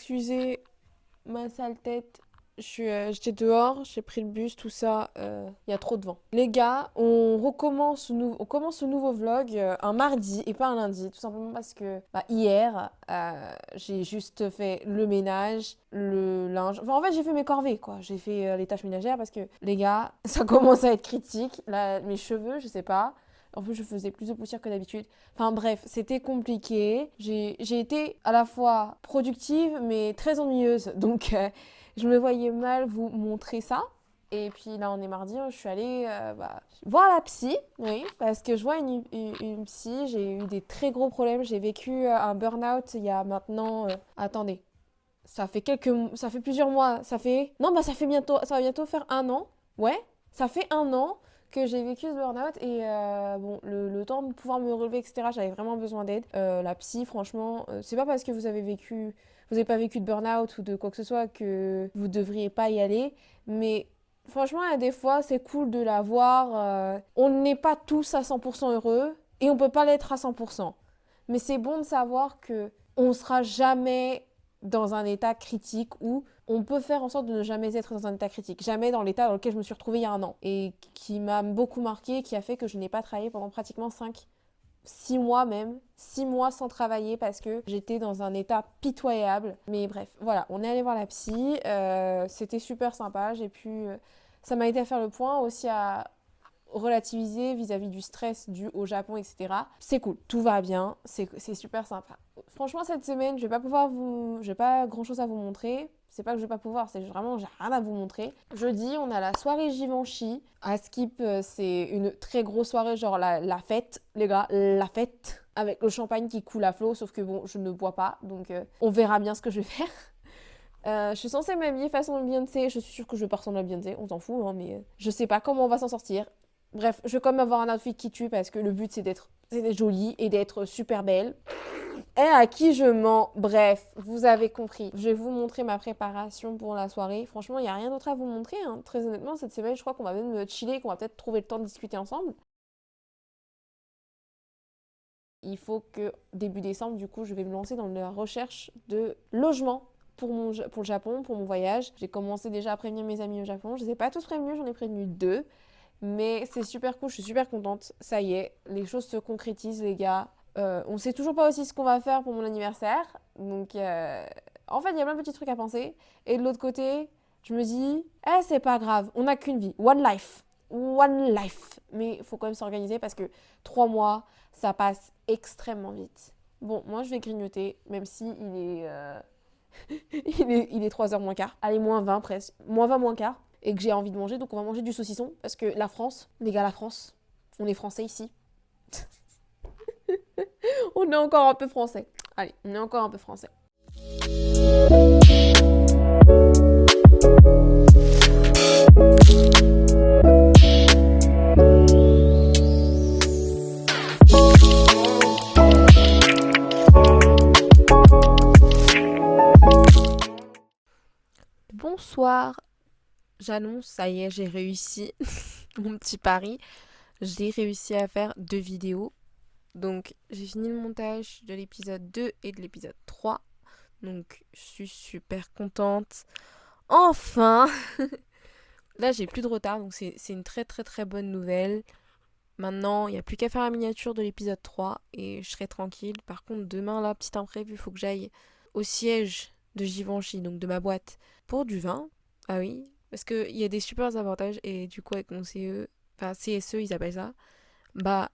excusez ma sale tête. J'étais dehors, j'ai pris le bus, tout ça. Il y a trop de vent. Les gars, on commence ce nouveau vlog un mardi et pas un lundi. Tout simplement parce que hier, j'ai juste fait le ménage, le linge. Enfin, en fait, j'ai fait mes corvées, quoi. J'ai fait les tâches ménagères parce que, les gars, ça commence à être critique. Là, mes cheveux, je sais pas. En plus, je faisais plus de poussière que d'habitude. Enfin bref, c'était compliqué. J'ai été à la fois productive, mais très ennuyeuse. Donc, je me voyais mal vous montrer ça. Et puis là, on est mardi, je suis allée voir la psy, oui, parce que je vois une psy. J'ai eu des très gros problèmes. J'ai vécu un burn-out il y a maintenant... attendez, ça fait plusieurs mois. Non, ça va bientôt faire un an. Ouais, ça fait un an que j'ai vécu ce burn-out et bon, le temps de pouvoir me relever, etc., j'avais vraiment besoin d'aide. La psy, franchement, c'est pas parce que vous avez pas vécu de burn-out ou de quoi que ce soit que vous devriez pas y aller, mais franchement, il y a des fois, c'est cool de la voir. On n'est pas tous à 100% heureux et on peut pas l'être à 100%. Mais c'est bon de savoir que on sera jamais dans un état critique où on peut faire en sorte de ne jamais être dans un état critique. Jamais dans l'état dans lequel je me suis retrouvée il y a un an. Et qui m'a beaucoup marqué, qui a fait que je n'ai pas travaillé pendant pratiquement 6 mois même. 6 mois sans travailler parce que j'étais dans un état pitoyable. Mais bref, voilà, on est allé voir la psy. C'était super sympa. J'ai pu... ça m'a aidé à faire le point, aussi à relativiser vis-à-vis du stress dû au Japon, etc. C'est cool, tout va bien, c'est super sympa. Franchement, cette semaine, j'ai pas grand-chose à vous montrer. C'est pas que je vais pas pouvoir, c'est vraiment, j'ai rien à vous montrer. Jeudi, on a la soirée Givenchy. À Skip, c'est une très grosse soirée, genre la fête, les gars, la fête. Avec le champagne qui coule à flot, sauf que bon, je ne bois pas, donc on verra bien ce que je vais faire. Je suis censée m'habiller façon Beyoncé. Je suis sûre que je vais pas ressembler à Beyoncé, on s'en fout, hein, mais je sais pas comment on va s'en sortir. Bref, je vais quand même avoir un outfit qui tue parce que le but c'est d'être jolie et d'être super belle. Et à qui je mens? Bref, vous avez compris. Je vais vous montrer ma préparation pour la soirée. Franchement, il n'y a rien d'autre à vous montrer, hein. Très honnêtement, cette semaine, je crois qu'on va même chiller, qu'on va peut-être trouver le temps de discuter ensemble. Il faut que début décembre, du coup, je vais me lancer dans la recherche de logement pour le Japon, pour mon voyage. J'ai commencé déjà à prévenir mes amis au Japon. Je ne les ai pas tous prévenus, j'en ai prévenu 2. Mais c'est super cool, je suis super contente. Ça y est, les choses se concrétisent, les gars. On sait toujours pas aussi ce qu'on va faire pour mon anniversaire. Donc, en fait, il y a plein de petits trucs à penser. Et de l'autre côté, je me dis, c'est pas grave, on n'a qu'une vie. One life. One life. Mais il faut quand même s'organiser parce que 3 mois, ça passe extrêmement vite. Bon, moi, je vais grignoter, même si il est, il est 3h moins quart. Allez, moins 20 presque. Moins 20 moins quart. Et que j'ai envie de manger, donc on va manger du saucisson. Parce que la France, les gars, la France, on est français ici. On est encore un peu français. Allez, on est encore un peu français. Bonsoir. J'annonce, ça y est, j'ai réussi mon petit pari. J'ai réussi à faire 2 vidéos. Donc, j'ai fini le montage de l'épisode 2 et de l'épisode 3. Donc, je suis super contente. Enfin Là, j'ai plus de retard, donc c'est une très très très bonne nouvelle. Maintenant, il n'y a plus qu'à faire la miniature de l'épisode 3 et je serai tranquille. Par contre, demain, là, petit imprévu, il faut que j'aille au siège de Givenchy, donc de ma boîte, pour du vin. Ah oui, parce qu'il y a des super avantages et du coup, avec mon enfin CSE, ils appellent ça, bah,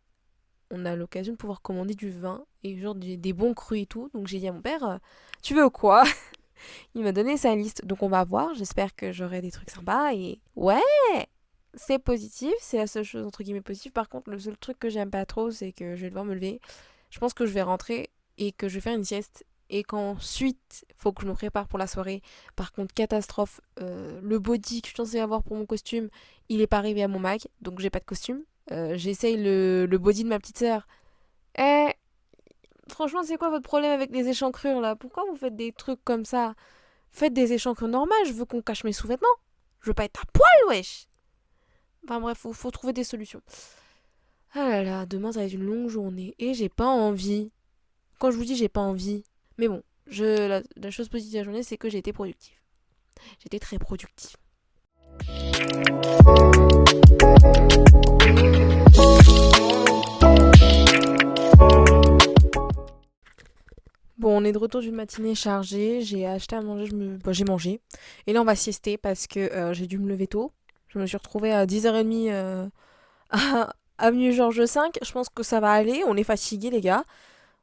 on a l'occasion de pouvoir commander du vin et genre des bons crus et tout. Donc j'ai dit à mon père, tu veux quoi? Il m'a donné sa liste, donc on va voir. J'espère que j'aurai des trucs sympas et ouais, c'est positif. C'est la seule chose entre guillemets positive. Par contre, le seul truc que j'aime pas trop, c'est que je vais devoir me lever. Je pense que je vais rentrer et que je vais faire une sieste et qu'ensuite, faut que je me prépare pour la soirée. Par contre, catastrophe, le body que je suis censée avoir pour mon costume, il est pas arrivé à mon Mac, donc j'ai pas de costume. J'essaye le body de ma petite sœur. Eh, franchement, c'est quoi votre problème avec les échancrures là? Pourquoi vous faites des trucs comme ça? Faites des échancrures normales, je veux qu'on cache mes sous-vêtements. Je veux pas être à poil, wesh! Enfin bref, faut trouver des solutions. Ah là là, demain ça va être une longue journée et j'ai pas envie. Quand je vous dis j'ai pas envie. Mais bon, La chose positive de la journée, c'est que j'ai été productive. J'étais très productive. Bon, on est de retour d'une matinée chargée. J'ai acheté à manger, j'ai mangé. Et là, on va siester parce que j'ai dû me lever tôt. Je me suis retrouvée à 10h30 à Avenue Georges V. Je pense que ça va aller. On est fatigués, les gars.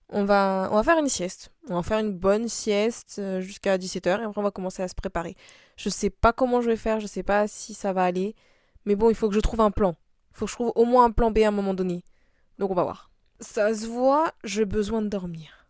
On va faire une sieste. On va faire une bonne sieste jusqu'à 17h. Et après, on va commencer à se préparer. Je sais pas comment je vais faire. Je sais pas si ça va aller. Mais bon, il faut que je trouve un plan. Il faut que je trouve au moins un plan B à un moment donné. Donc, on va voir. Ça se voit, j'ai besoin de dormir.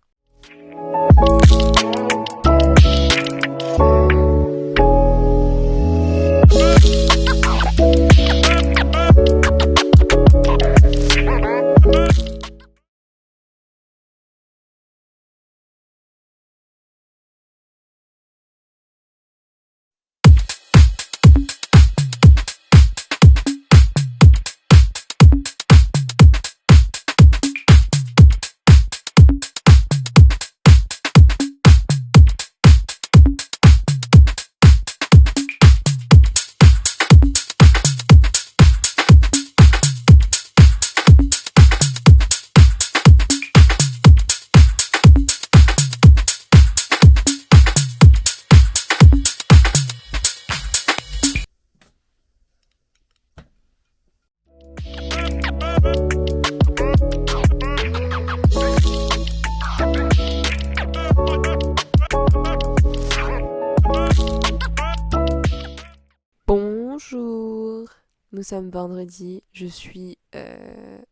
Bonjour, nous sommes vendredi, je suis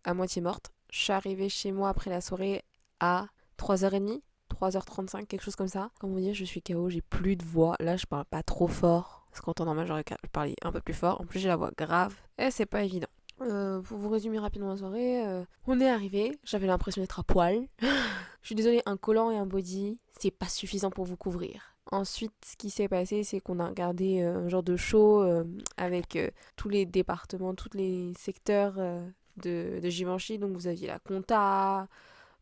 à moitié morte. Je suis arrivée chez moi après la soirée à 3h30, 3h35, quelque chose comme ça. Comme vous dire, je suis KO, j'ai plus de voix. Là, je parle pas trop fort, parce qu'en temps normal, j'aurais parlé un peu plus fort. En plus, j'ai la voix grave et c'est pas évident. Pour vous résumer rapidement la soirée, on est arrivé, j'avais l'impression d'être à poil. Je suis désolée, un collant et un body, c'est pas suffisant pour vous couvrir. Ensuite, ce qui s'est passé, c'est qu'on a regardé un genre de show avec tous les départements, tous les secteurs de Givenchy. Donc vous aviez la compta,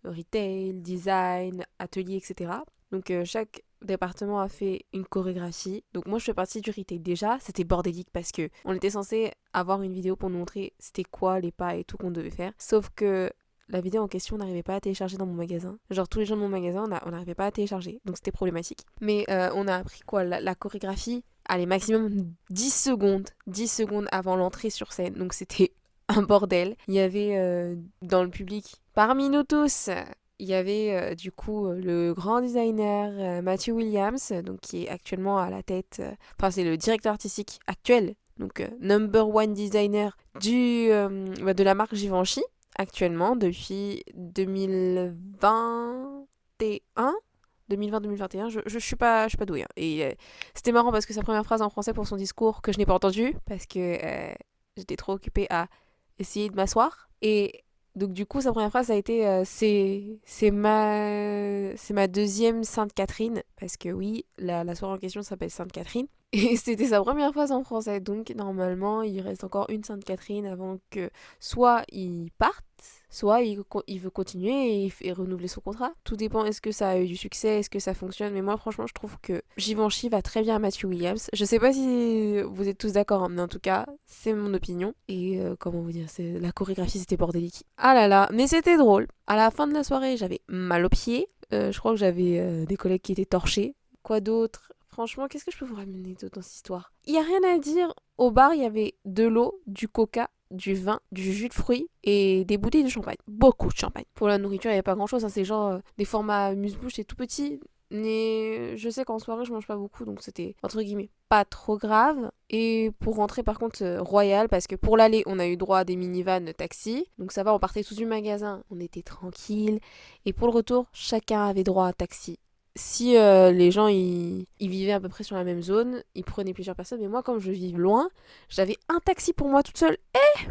le retail, design, atelier, etc. Donc chaque département a fait une chorégraphie. Donc moi je fais partie du retail déjà, c'était bordélique parce que on était censé avoir une vidéo pour nous montrer c'était quoi les pas et tout qu'on devait faire. Sauf que la vidéo en question, on n'arrivait pas à télécharger dans mon magasin. Genre tous les gens de mon magasin, on n'arrivait pas à télécharger. Donc c'était problématique. Mais on a appris quoi la chorégraphie, allez, maximum 10 secondes. 10 secondes avant l'entrée sur scène. Donc c'était un bordel. Il y avait dans le public, parmi nous tous, il y avait du coup le grand designer Matthew Williams, donc qui est actuellement à la tête, enfin c'est le directeur artistique actuel, donc number one designer de la marque Givenchy actuellement depuis 2021. 2020-2021, je suis pas douée. Hein. Et c'était marrant parce que sa première phrase en français pour son discours que je n'ai pas entendu parce que j'étais trop occupée à essayer de m'asseoir. Et donc du coup sa première phrase a été c'est ma deuxième Sainte Catherine parce que oui la soirée en question s'appelle Sainte Catherine et c'était sa première phrase en français, donc normalement il reste encore une Sainte Catherine avant que soit il parte, soit il veut continuer et renouveler son contrat. Tout dépend, est-ce que ça a eu du succès, est-ce que ça fonctionne, mais moi franchement je trouve que Givenchy va très bien à Matthew Williams. Je sais pas si vous êtes tous d'accord, hein, mais en tout cas c'est mon opinion. Et comment vous dire, la chorégraphie c'était bordélique. Ah là là, mais c'était drôle. À la fin de la soirée j'avais mal aux pieds, je crois que j'avais des collègues qui étaient torchés. Quoi d'autre? Franchement, qu'est-ce que je peux vous ramener d'autre dans cette histoire? Il n'y a rien à dire. Au bar, il y avait de l'eau, du coca, du vin, du jus de fruits et des bouteilles de champagne. Beaucoup de champagne. Pour la nourriture, il n'y avait pas grand-chose. Hein. C'est genre des formats amuse-bouche, c'est tout petit. Mais je sais qu'en soirée, je mange pas beaucoup, donc c'était, entre guillemets, pas trop grave. Et pour rentrer, par contre, royal, parce que pour l'aller, on a eu droit à des minivans taxi. Donc ça va, on partait tous du magasin, on était tranquille. Et pour le retour, chacun avait droit à un taxi. Si les gens ils vivaient à peu près sur la même zone, ils prenaient plusieurs personnes, mais moi comme je vis loin, j'avais un taxi pour moi toute seule et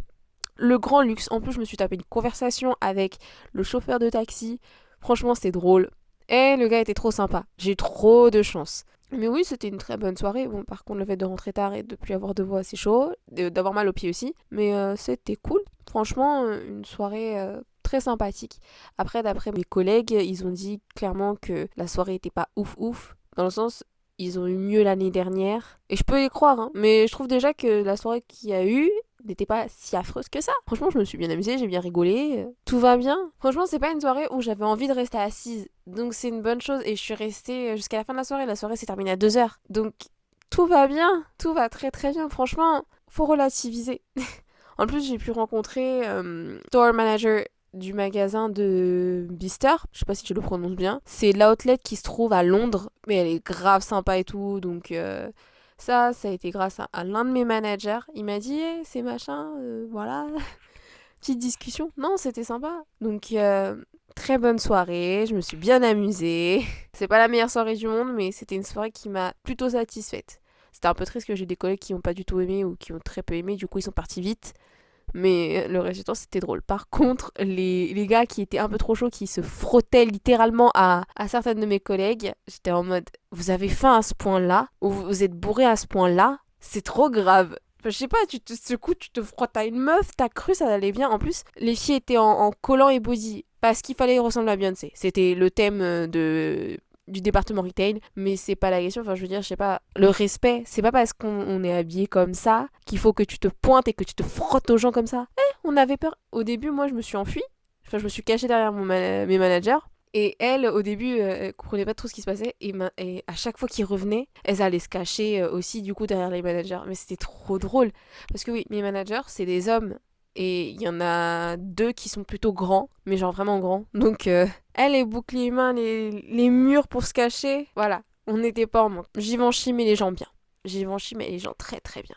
le grand luxe. En plus, je me suis tapé une conversation avec le chauffeur de taxi. Franchement, c'était drôle. Et le gars était trop sympa. J'ai eu trop de chance. Mais oui, c'était une très bonne soirée. Bon, par contre, le fait de rentrer tard et de plus avoir de voix, c'est chaud. D'avoir mal aux pieds aussi. Mais c'était cool. Franchement, une soirée très sympathique. Après, d'après mes collègues, ils ont dit clairement que la soirée était pas ouf ouf, dans le sens, ils ont eu mieux l'année dernière. Et je peux les croire, hein, mais je trouve déjà que la soirée qu'il y a eu n'était pas si affreuse que ça. Franchement, je me suis bien amusée, j'ai bien rigolé, tout va bien. Franchement, c'est pas une soirée où j'avais envie de rester assise, donc c'est une bonne chose. Et je suis restée jusqu'à la fin de la soirée. La soirée s'est terminée à 2 heures, donc tout va bien, tout va très très bien. Franchement, faut relativiser. En plus, j'ai pu rencontrer store manager du magasin de Bister. Je sais pas si je le prononce bien. C'est l'outlet qui se trouve à Londres, mais elle est grave sympa et tout. Donc ça a été grâce à l'un de mes managers. Il m'a dit, hey, c'est machin, voilà. Petite discussion. Non, c'était sympa. Donc très bonne soirée. Je me suis bien amusée. C'est pas la meilleure soirée du monde, mais c'était une soirée qui m'a plutôt satisfaite. C'était un peu triste que j'ai des collègues qui n'ont pas du tout aimé ou qui ont très peu aimé. Du coup, ils sont partis vite. Mais le reste du temps, c'était drôle. Par contre, les gars qui étaient un peu trop chauds, qui se frottaient littéralement à certaines de mes collègues, j'étais en mode, vous avez faim à ce point-là, ou vous êtes bourré à ce point-là, c'est trop grave. Enfin, je sais pas, ce coup, tu te frottes à une meuf, t'as cru ça allait bien. En plus, les filles étaient en collant et body, parce qu'il fallait ressembler à Beyoncé. C'était le thème du département retail, mais c'est pas la question. Enfin, je veux dire, je sais pas, le respect, c'est pas parce qu'on est habillé comme ça qu'il faut que tu te pointes et que tu te frottes aux gens comme ça. On avait peur. Au début, moi, je me suis enfuie. Enfin, je me suis cachée derrière mes managers. Et elles, au début, comprenaient pas trop ce qui se passait. Et à chaque fois qu'ils revenaient, elles allaient se cacher aussi, du coup, derrière les managers. Mais c'était trop drôle. Parce que oui, mes managers, c'est des hommes. Et il y en a 2 qui sont plutôt grands, mais genre vraiment grands. Donc, elles, les boucliers mains, les murs pour se cacher, voilà. On n'était pas en manque. Givenchy met les gens bien. Givenchy met les gens très très bien.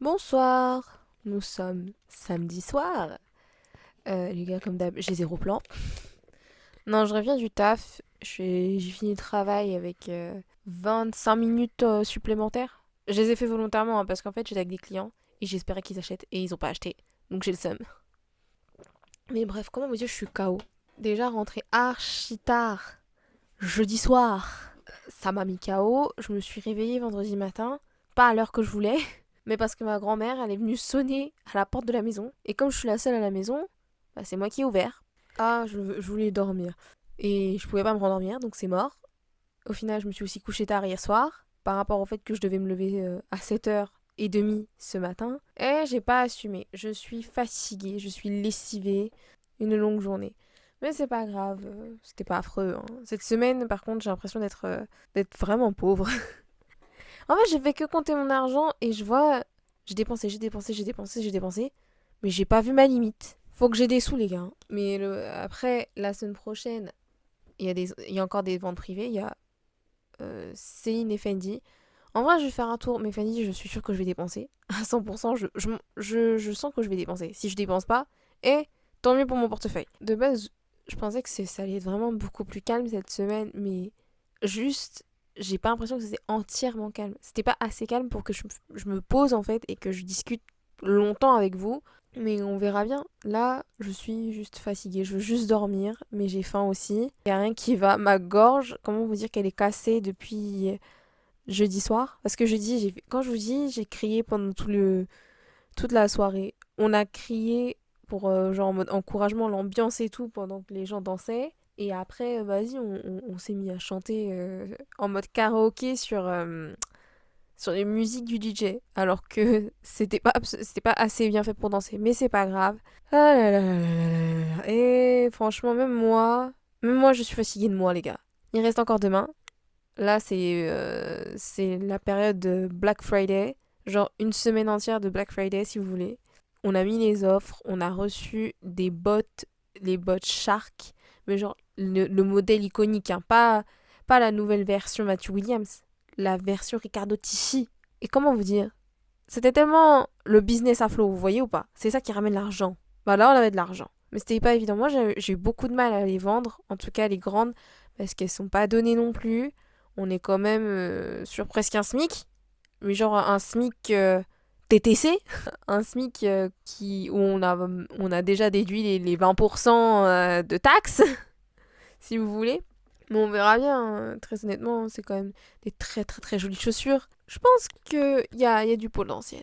Bonsoir, nous sommes samedi soir. Les gars, comme d'hab, j'ai 0 plan. Non, je reviens du taf. J'ai fini le travail avec 25 minutes supplémentaires. Je les ai fait volontairement hein, parce qu'en fait, j'étais avec des clients et j'espérais qu'ils achètent et ils ont pas acheté. Donc j'ai le seum. Mais bref, comment vous dire, je suis KO. Déjà rentré archi tard jeudi soir. Ça m'a mis KO. Je me suis réveillée vendredi matin. Pas à l'heure que je voulais. Mais parce que ma grand-mère, elle est venue sonner à la porte de la maison. Et comme je suis la seule à la maison, bah, c'est moi qui ai ouvert. Ah, je voulais dormir. Et je pouvais pas me rendormir, donc c'est mort. Au final, je me suis aussi couchée tard hier soir, par rapport au fait que je devais me lever à 7h30 ce matin. Et j'ai pas assumé. Je suis fatiguée, je suis lessivée. Une longue journée. Mais c'est pas grave, c'était pas affreux. Hein. Cette semaine, par contre, j'ai l'impression d'être vraiment pauvre. En fait, j'ai fait que compter mon argent et je vois, j'ai dépensé, mais j'ai pas vu ma limite. Faut que j'ai des sous, les gars. Hein. Mais après, la semaine prochaine, il y a encore des ventes privées. Il y a Céline et Fendi. En vrai, je vais faire un tour. Mais Fendi, je suis sûre que je vais dépenser. À 100%, je sens que je vais dépenser. Si je dépense pas, tant mieux pour mon portefeuille. De base, je pensais que ça allait être vraiment beaucoup plus calme cette semaine. Mais juste, j'ai pas l'impression que c'était entièrement calme. C'était pas assez calme pour que je me pose en fait et que je discute longtemps avec vous. Mais on verra bien. Là, je suis juste fatiguée. Je veux juste dormir, mais j'ai faim aussi. Il y a rien qui va. Ma gorge, comment vous dire qu'elle est cassée depuis jeudi soir? Parce que jeudi, quand je vous dis, j'ai crié pendant toute la soirée. On a crié pour genre en mode encouragement, l'ambiance et tout pendant que les gens dansaient. Et après, vas-y, on s'est mis à chanter en mode karaoké sur les musiques du DJ. Alors que c'était pas assez bien fait pour danser. Mais c'est pas grave. Ah là là là là là là. Et franchement, même moi, je suis fatiguée de moi, les gars. Il reste encore demain. Là, c'est la période de Black Friday. Genre une semaine entière de Black Friday, si vous voulez. On a mis les offres, on a reçu des bottes, les bottes Shark, mais genre le modèle iconique, hein, pas la nouvelle version Matthew Williams, la version Riccardo Tisci. Et comment vous dire? C'était tellement le business à flot, vous voyez ou pas? C'est ça qui ramène l'argent. Bah là, on avait de l'argent. Mais c'était pas évident. Moi, j'ai eu beaucoup de mal à les vendre, en tout cas les grandes, parce qu'elles sont pas données non plus. On est quand même sur presque un SMIC, mais genre un SMIC TTC, un SMIC où on a déjà déduit les 20% de taxes, si vous voulez. Mais on verra bien, hein. Très honnêtement, c'est quand même des très très très jolies chaussures. Je pense qu'il y a du potentiel.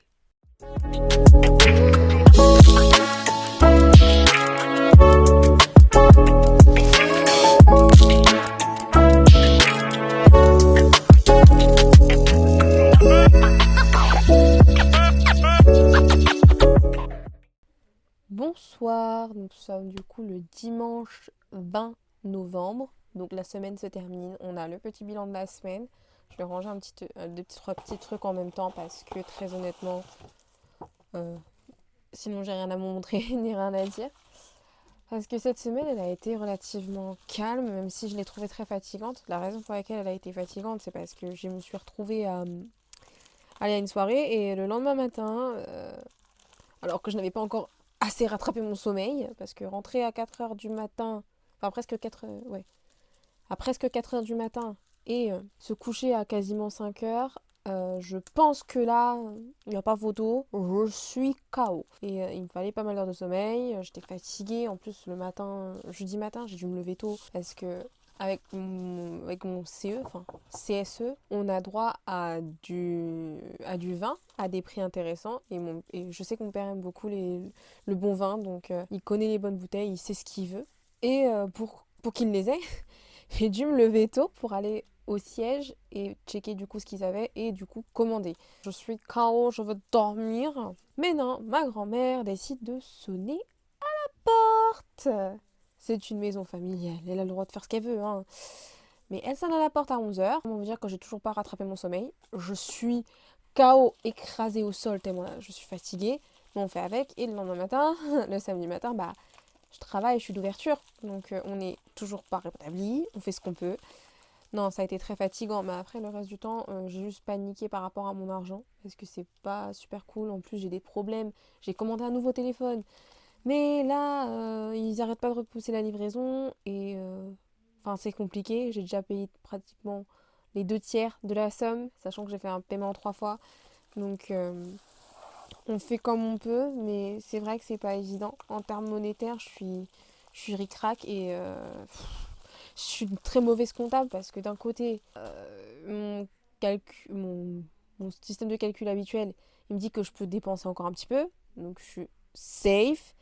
Bonsoir, nous sommes du coup le dimanche 20 novembre, donc la semaine se termine, on a le petit bilan de la semaine. Je vais ranger trois petits trucs en même temps parce que très honnêtement, sinon j'ai rien à montrer ni rien à dire. Parce que cette semaine elle a été relativement calme, même si je l'ai trouvée très fatigante. La raison pour laquelle elle a été fatigante, c'est parce que je me suis retrouvée à aller à une soirée et le lendemain matin, alors que je n'avais pas encore assez rattrapé mon sommeil, parce que rentrer à 4h du matin, enfin presque 4 heures, ouais, à presque 4 heures du matin et se coucher à quasiment 5 heures, je pense que là, il n'y a pas photo, je suis KO. Et il me fallait pas mal d'heures de sommeil, j'étais fatiguée, en plus le matin, jeudi matin, j'ai dû me lever tôt, parce que avec mon CE, enfin CSE, on a droit à du vin à des prix intéressants. Et je sais que mon père aime beaucoup le bon vin, donc il connaît les bonnes bouteilles, il sait ce qu'il veut. Et pour qu'il les ait, j'ai dû me lever tôt pour aller au siège et checker du coup ce qu'ils avaient et du coup commander. Je suis KO, je veux dormir. Mais non, ma grand-mère décide de sonner à la porte. C'est une maison familiale, elle a le droit de faire ce qu'elle veut, hein. Mais elle sonne à la porte à 11h. On va dire que j'ai toujours pas rattrapé mon sommeil. Je suis KO, écrasée au sol tellement je suis fatiguée. Mais on fait avec. Et le lendemain matin, le samedi matin, bah je travaille, je suis d'ouverture. Donc on n'est toujours pas rétabli. On fait ce qu'on peut. Non, ça a été très fatigant. Mais après, le reste du temps, j'ai juste paniqué par rapport à mon argent. Parce que c'est pas super cool. En plus, j'ai des problèmes. J'ai commandé un nouveau téléphone. Mais là, ils n'arrêtent pas de repousser la livraison et enfin c'est compliqué. J'ai déjà payé pratiquement les 2 tiers de la somme, sachant que j'ai fait un paiement 3 fois. Donc on fait comme on peut, mais c'est vrai que c'est pas évident. En termes monétaires, je suis ric-rac et je suis une très mauvaise comptable parce que d'un côté, mon système de calcul habituel, il me dit que je peux dépenser encore un petit peu, donc je suis safe.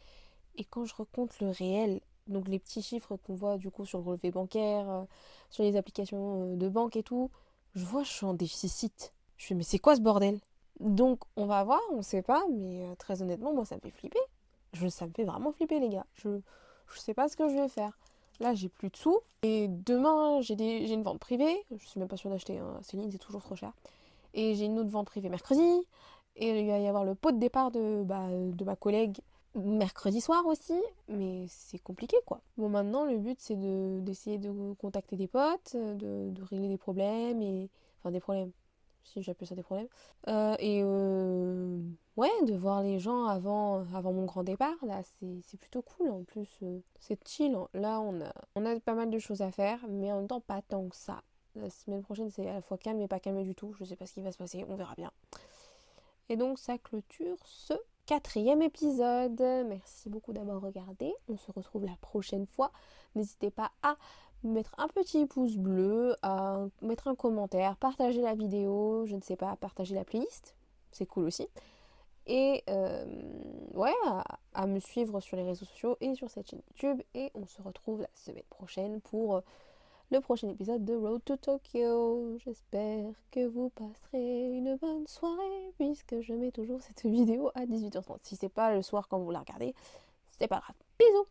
Et quand je recompte le réel, donc les petits chiffres qu'on voit du coup sur le relevé bancaire, sur les applications de banque et tout, je vois je suis en déficit. Je fais mais c'est quoi ce bordel? Donc on va voir, on sait pas, mais très honnêtement moi ça me fait flipper. Ça me fait vraiment flipper les gars. Je sais pas ce que je vais faire. Là j'ai plus de sous et demain j'ai une vente privée. Je suis même pas sûre d'acheter, hein. Céline c'est toujours trop cher. Et j'ai une autre vente privée mercredi. Et il va y avoir le pot de départ de ma collègue mercredi soir aussi, mais c'est compliqué quoi. Bon maintenant le but c'est d'essayer de contacter des potes, de régler des problèmes enfin des problèmes, si j'appelle ça des problèmes. Ouais, de voir les gens avant mon grand départ, là c'est plutôt cool en plus, c'est chill, hein. Là on a pas mal de choses à faire, mais en même temps pas tant que ça. La semaine prochaine c'est à la fois calme et pas calme du tout, je sais pas ce qui va se passer, on verra bien. Et donc ça clôture ce 4e épisode. Merci beaucoup d'avoir regardé. On se retrouve la prochaine fois. N'hésitez pas à mettre un petit pouce bleu, à mettre un commentaire, partager la vidéo, je ne sais pas, partager la playlist. C'est cool aussi. Et ouais, à me suivre sur les réseaux sociaux et sur cette chaîne YouTube. Et on se retrouve la semaine prochaine pour le prochain épisode de Road to Tokyo. J'espère que vous passerez une bonne soirée puisque je mets toujours cette vidéo à 18h30. Si c'est pas le soir quand vous la regardez, c'est pas grave. Bisous.